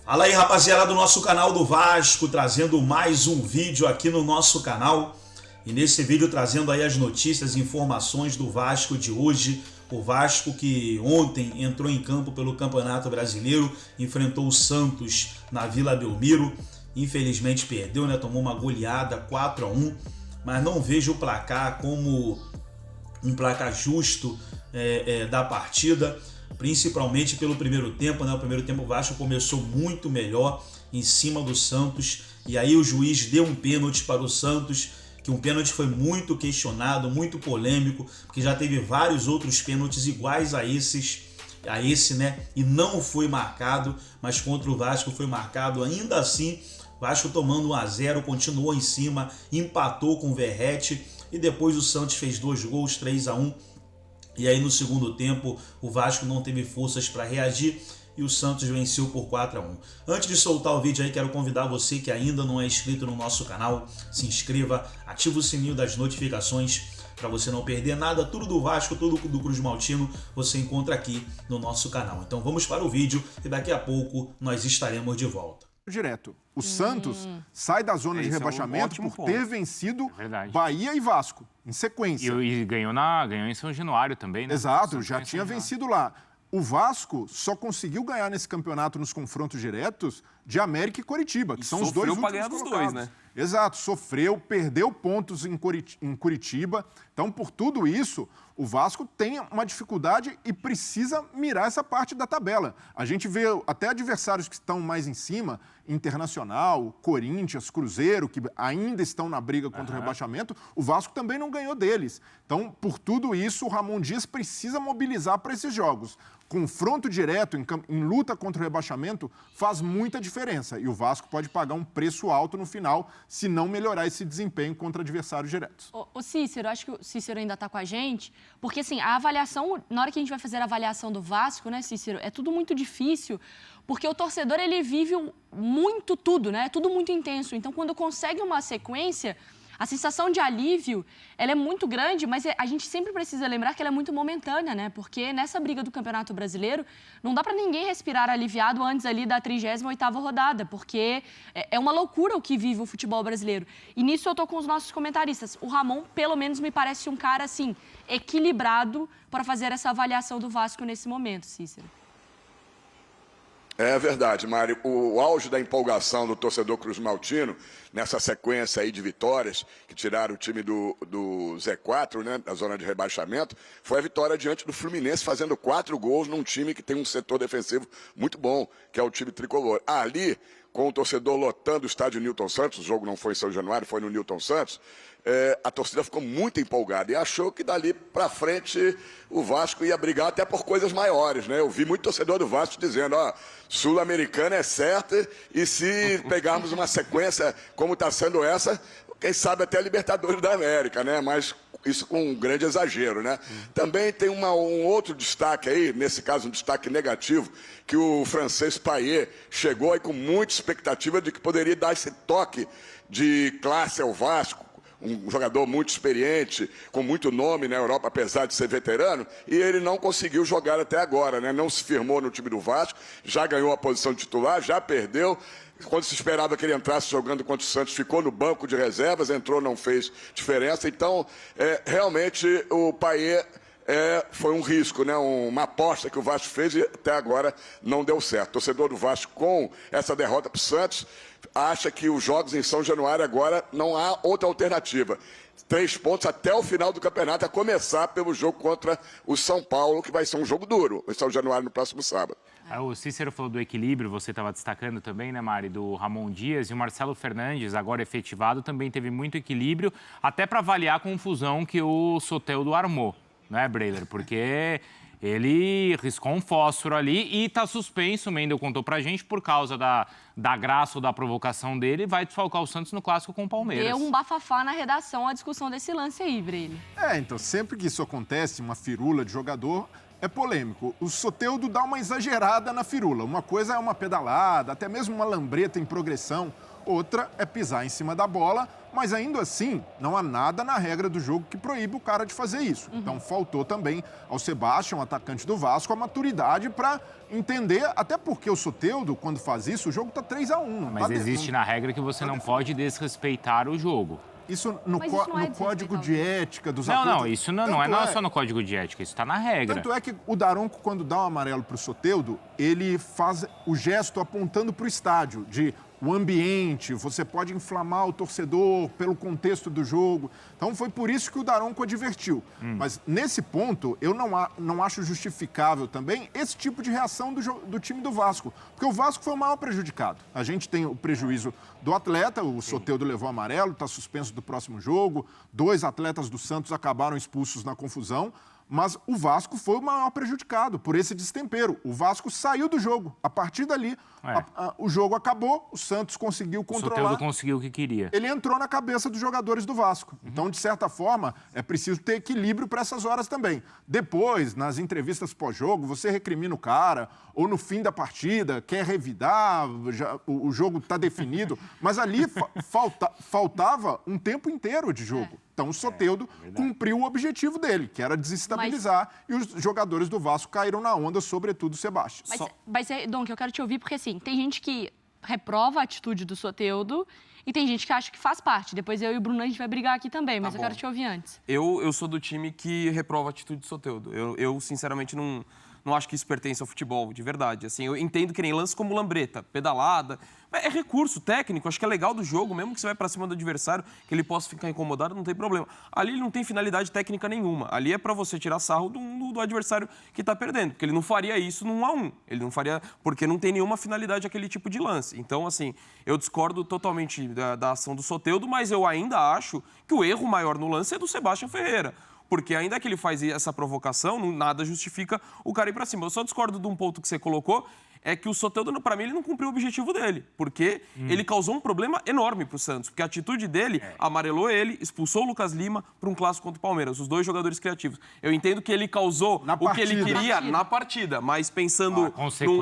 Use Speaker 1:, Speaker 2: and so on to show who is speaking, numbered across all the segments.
Speaker 1: Fala aí, rapaziada do nosso canal do Vasco, trazendo mais um vídeo aqui no nosso canal. E nesse vídeo trazendo aí as notícias e informações do Vasco de hoje. O Vasco que ontem entrou em campo pelo Campeonato Brasileiro, enfrentou o Santos na Vila Belmiro. Infelizmente perdeu, né? Tomou uma goleada 4-1, mas não vejo o placar como um placar justo da partida. Principalmente pelo primeiro tempo, né? O primeiro tempo o Vasco começou muito melhor em cima do Santos. E aí o juiz deu um pênalti para o Santos, que um pênalti foi muito questionado, muito polêmico, porque já teve vários outros pênaltis iguais a esse, né? E não foi marcado, mas contra o Vasco foi marcado. Ainda assim, o Vasco tomando 1-0, continuou em cima, empatou com o Verratti e depois o Santos fez 2 gols, 3-1. E aí no segundo tempo o Vasco não teve forças para reagir e o Santos venceu por 4-1. Antes de soltar o vídeo aí, quero convidar você que ainda não é inscrito no nosso canal, se inscreva, ativa o sininho das notificações para você não perder nada. Tudo do Vasco, tudo do Cruz Maltino você encontra aqui no nosso canal. Então vamos para o vídeo e daqui a pouco nós estaremos de volta.
Speaker 2: Direto. O Santos sai da zona de rebaixamento por ter vencido Bahia e Vasco, em sequência.
Speaker 3: E ganhou em São Januário também, né?
Speaker 2: Exato, já tinha vencido lá. O Vasco só conseguiu ganhar nesse campeonato nos confrontos diretos de América e Coritiba, que são os dois últimos colocados.
Speaker 4: Dos dois, né?
Speaker 2: Exato, sofreu, perdeu pontos em Curitiba. Então, por tudo isso, o Vasco tem uma dificuldade e precisa mirar essa parte da tabela. A gente vê até adversários que estão mais em cima, Internacional, Corinthians, Cruzeiro, que ainda estão na briga contra o rebaixamento, o Vasco também não ganhou deles. Então, por tudo isso, o Ramon Dias precisa mobilizar para esses jogos. Confronto direto, em luta contra o rebaixamento, faz muita diferença. E o Vasco pode pagar um preço alto no final se não melhorar esse desempenho contra adversários diretos.
Speaker 5: Ô Cícero, acho que o Cícero ainda está com a gente, porque assim, a avaliação, na hora que a gente vai fazer a avaliação do Vasco, né, Cícero, é tudo muito difícil, porque o torcedor, ele vive muito tudo, né? É tudo muito intenso. Então, quando consegue uma sequência, a sensação de alívio, ela é muito grande, mas a gente sempre precisa lembrar que ela é muito momentânea, né? Porque nessa briga do Campeonato Brasileiro, não dá para ninguém respirar aliviado antes ali da 38ª rodada, porque é uma loucura o que vive o futebol brasileiro. E nisso eu tô com os nossos comentaristas. O Ramon, pelo menos, me parece um cara, assim, equilibrado para fazer essa avaliação do Vasco nesse momento, Cícero.
Speaker 6: É verdade, Mário. O auge da empolgação do torcedor Cruz Maltino, nessa sequência aí de vitórias, que tiraram o time do Z4, né, da zona de rebaixamento, foi a vitória diante do Fluminense, fazendo 4 gols num time que tem um setor defensivo muito bom, que é o time tricolor. Ali, com o torcedor lotando o estádio Newton Santos, o jogo não foi em São Januário, foi no Newton Santos, a torcida ficou muito empolgada e achou que dali para frente o Vasco ia brigar até por coisas maiores, né? Eu vi muito torcedor do Vasco dizendo, ó, Sul-Americana é certa e se pegarmos uma sequência como está sendo essa, quem sabe até a Libertadores da América, né? Mas isso com um grande exagero, né? Também tem um outro destaque aí, nesse caso um destaque negativo, que o francês Payet chegou aí com muita expectativa de que poderia dar esse toque de classe ao Vasco, um jogador muito experiente, com muito nome na Europa, apesar de ser veterano, e ele não conseguiu jogar até agora, né? Não se firmou no time do Vasco, já ganhou a posição de titular, já perdeu. Quando se esperava que ele entrasse jogando contra o Santos, ficou no banco de reservas, entrou, não fez diferença. Então, realmente, o Payet foi um risco, né? Uma aposta que o Vasco fez e até agora não deu certo. O torcedor do Vasco, com essa derrota para o Santos, acha que os jogos em São Januário agora não há outra alternativa. 3 pontos até o final do campeonato, a começar pelo jogo contra o São Paulo, que vai ser um jogo duro, em São Januário, no próximo sábado.
Speaker 3: O Cícero falou do equilíbrio, você estava destacando também, né, Mari, do Ramon Dias, e o Marcelo Fernandes, agora efetivado, também teve muito equilíbrio, até para avaliar a confusão que o Soteldo armou, né, Breiler? Porque ele riscou um fósforo ali e está suspenso, o Mendel contou pra gente, por causa da graça ou da provocação dele, vai desfalcar o Santos no clássico com o Palmeiras.
Speaker 5: Deu um bafafá na redação a discussão desse lance aí, Breiler.
Speaker 2: Então, sempre que isso acontece, uma firula de jogador, é polêmico. O Soteldo dá uma exagerada na firula. Uma coisa é uma pedalada, até mesmo uma lambreta em progressão. outra é pisar em cima da bola, mas ainda assim não há nada na regra do jogo que proíbe o cara de fazer isso. Então faltou também ao Sebastião, atacante do Vasco, a maturidade para entender, até porque o Soteldo, quando faz isso, o jogo está 3-1.
Speaker 3: Mas existe na regra que você não pode desrespeitar o jogo.
Speaker 2: Isso no código de ética dos
Speaker 3: atletas...
Speaker 2: Não,
Speaker 3: isso não é só no código de ética, isso está na regra.
Speaker 2: Tanto é que o Daronco, quando dá um amarelo para o Soteldo, ele faz o gesto apontando para o estádio, de o ambiente, você pode inflamar o torcedor pelo contexto do jogo. Então, foi por isso que o Daronco advertiu. Mas, nesse ponto, eu não acho justificável também esse tipo de reação do time do Vasco. Porque o Vasco foi o maior prejudicado. A gente tem o prejuízo do atleta, o Soteldo levou amarelo, está suspenso do próximo jogo. 2 atletas do Santos acabaram expulsos na confusão. Mas o Vasco foi o maior prejudicado por esse destempero. O Vasco saiu do jogo. A partir dali, o jogo acabou, o Santos conseguiu controlar. O
Speaker 3: Soteldo conseguiu o que queria.
Speaker 2: Ele entrou na cabeça dos jogadores do Vasco. Então, de certa forma, é preciso ter equilíbrio para essas horas também. Depois, nas entrevistas pós-jogo, você recrimina o cara, ou no fim da partida, quer revidar, o jogo está definido. Mas ali faltava um tempo inteiro de jogo. Então, o Soteldo cumpriu o objetivo dele, que era desestabilizar, e os jogadores do Vasco caíram na onda, sobretudo o Sebastião.
Speaker 5: Mas Dom, que eu quero te ouvir, porque assim, tem gente que reprova a atitude do Soteldo e tem gente que acha que faz parte. Depois eu e o Bruno, a gente vai brigar aqui também, mas eu quero te ouvir antes.
Speaker 4: Eu sou do time que reprova a atitude do Soteldo. Eu sinceramente, não acho que isso pertence ao futebol, de verdade. Assim, eu entendo que nem lance como lambreta, pedalada. É recurso técnico, acho que é legal do jogo, mesmo que você vai pra cima do adversário, que ele possa ficar incomodado, não tem problema. Ali ele não tem finalidade técnica nenhuma. Ali é pra você tirar sarro do adversário que tá perdendo, porque ele não faria isso num 1-1. Ele não faria, porque não tem nenhuma finalidade aquele tipo de lance. Então, assim, eu discordo totalmente da ação do Soteldo, mas eu ainda acho que o erro maior no lance é do Sebastião Ferreira. Porque ainda que ele faz essa provocação, nada justifica o cara ir pra cima. Eu só discordo de um ponto que você colocou, é que o Soteldo, para mim, ele não cumpriu o objetivo dele. Porque ele causou um problema enorme pro Santos. Porque a atitude dele amarelou ele, expulsou o Lucas Lima para um clássico contra o Palmeiras, os 2 jogadores criativos. Eu entendo que ele causou o que ele queria na partida, mas pensando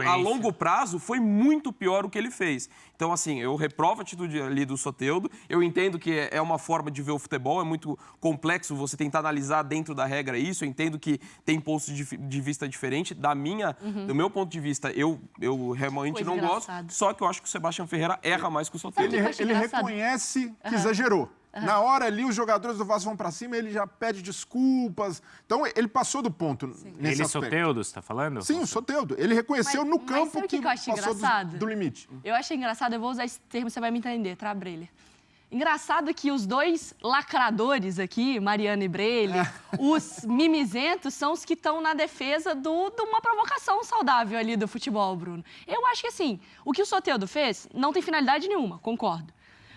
Speaker 4: a longo prazo, foi muito pior o que ele fez. Então, assim, eu reprovo a atitude ali do Soteldo. Eu entendo que é uma forma de ver o futebol, é muito complexo você tentar analisar dentro da regra isso. Eu entendo que tem pontos de vista diferentes. Do meu ponto de vista, eu realmente não gosto, só que eu acho que o Sebastião Ferreira erra mais que o Soteldo.
Speaker 2: Ele reconhece que exagerou. Na hora ali, os jogadores do Vasco vão pra cima, ele já pede desculpas. Então, ele passou do ponto nesse aspecto.
Speaker 3: Soteldo, você tá falando?
Speaker 2: Sim, o Soteldo. Ele reconheceu no campo que passou do limite.
Speaker 5: Eu achei engraçado, eu vou usar esse termo, você vai me entender, tá, Breler? Engraçado que os 2 lacradores aqui, Mariana e Breler, os mimizentos, são os que estão na defesa de uma provocação saudável ali do futebol, Bruno. Eu acho que, assim, o que o Soteldo fez não tem finalidade nenhuma, concordo.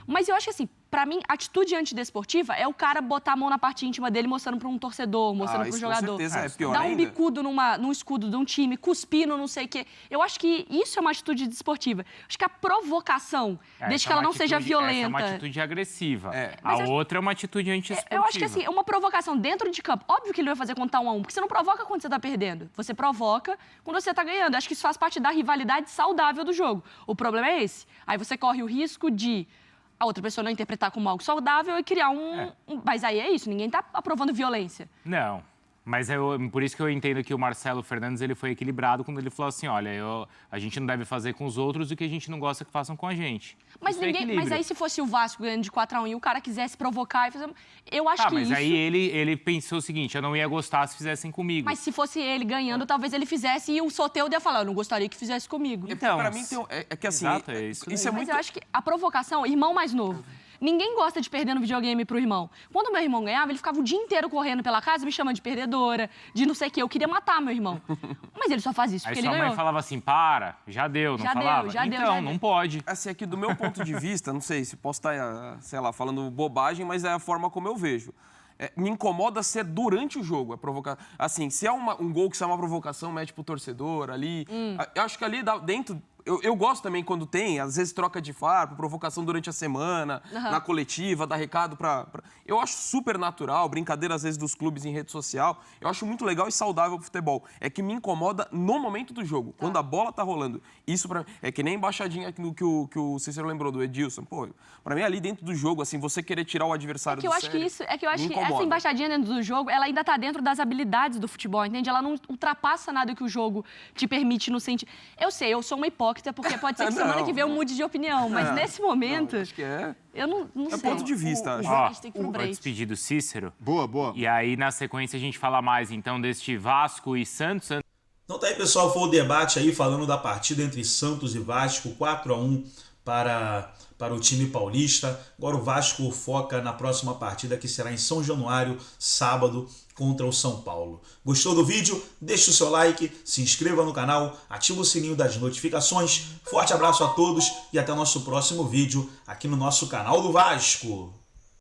Speaker 5: Mas eu acho que, assim, pra mim, atitude antidesportiva é o cara botar a mão na parte íntima dele, mostrando pra um torcedor, mostrando pro jogador.
Speaker 4: Com certeza é pior
Speaker 5: Dar um
Speaker 4: ainda.
Speaker 5: bicudo num escudo de um time, cuspir no não sei o quê. Eu acho que isso é uma atitude desportiva. Acho que a provocação, desde que ela não seja violenta...
Speaker 3: Essa é uma atitude agressiva. A outra é uma atitude antiesportiva.
Speaker 5: Eu acho que, assim, é uma provocação dentro de campo. Óbvio que ele vai fazer contar 1-1, porque você não provoca quando você tá perdendo. Você provoca quando você tá ganhando. Acho que isso faz parte da rivalidade saudável do jogo. O problema é esse. Aí você corre o risco de a outra pessoa não interpretar como algo saudável e criar Mas aí é isso, ninguém tá aprovando violência.
Speaker 3: Não, mas por isso que eu entendo que o Marcelo Fernandes ele foi equilibrado quando ele falou assim, olha, a gente não deve fazer com os outros o que a gente não gosta que façam com a gente.
Speaker 5: Mas aí se fosse o Vasco ganhando de 4-1 e o cara quisesse provocar e fazer... Eu acho que
Speaker 3: mas
Speaker 5: isso...
Speaker 3: aí ele pensou o seguinte, eu não ia gostar se fizessem comigo.
Speaker 5: Mas se fosse ele ganhando, talvez ele fizesse e o Soteldo ia falar, eu não gostaria que fizesse comigo.
Speaker 4: Então, pra mim, é que assim...
Speaker 3: Exato, isso
Speaker 5: é muito... Mas eu acho que a provocação, irmão mais novo... Ninguém gosta de perder no videogame pro irmão. Quando meu irmão ganhava, ele ficava o dia inteiro correndo pela casa, me chamando de perdedora, de não sei o quê. Eu queria matar meu irmão. Mas ele só faz isso porque ele ganhou.
Speaker 3: Aí sua mãe falava assim, já deu, não falava?
Speaker 5: Já deu.
Speaker 3: Não pode.
Speaker 4: Assim, aqui do meu ponto de vista, não sei se posso estar, sei lá, falando bobagem, mas é a forma como eu vejo. Me incomoda ser durante o jogo, a provocação. Assim, se é um gol que é uma provocação, mete pro torcedor ali. Eu acho que ali dentro Eu gosto também quando tem, às vezes troca de farpa, provocação durante a semana, na coletiva, dar recado Eu acho super natural, brincadeira às vezes dos clubes em rede social. Eu acho muito legal e saudável pro futebol. É que me incomoda no momento do jogo, quando a bola tá rolando. Isso pra mim, é que nem embaixadinha que o Cícero lembrou do Edilson. Pô, pra mim ali dentro do jogo, assim, você querer tirar o adversário do sério,
Speaker 5: eu acho que essa embaixadinha dentro do jogo, ela ainda tá dentro das habilidades do futebol, entende? Ela não ultrapassa nada que o jogo te permite no sentido... Eu sei, eu sou uma hipócrita, porque pode ser que semana que vem eu mude de opinião, mas nesse momento...
Speaker 4: acho que é.
Speaker 5: Eu não sei.
Speaker 4: É ponto de vista, acho.
Speaker 5: A gente tem que ir pro
Speaker 3: Vou
Speaker 5: break.
Speaker 3: despedir do Cícero.
Speaker 2: Boa.
Speaker 3: E aí, na sequência, a gente fala mais, então, deste Vasco e Santos.
Speaker 1: Então tá aí, pessoal, foi o debate aí falando da partida entre Santos e Vasco, 4-1 para o time paulista. Agora o Vasco foca na próxima partida, que será em São Januário, sábado, contra o São Paulo. Gostou do vídeo? Deixe o seu like, se inscreva no canal, ativa o sininho das notificações. Forte abraço a todos e até o nosso próximo vídeo aqui no nosso canal do Vasco.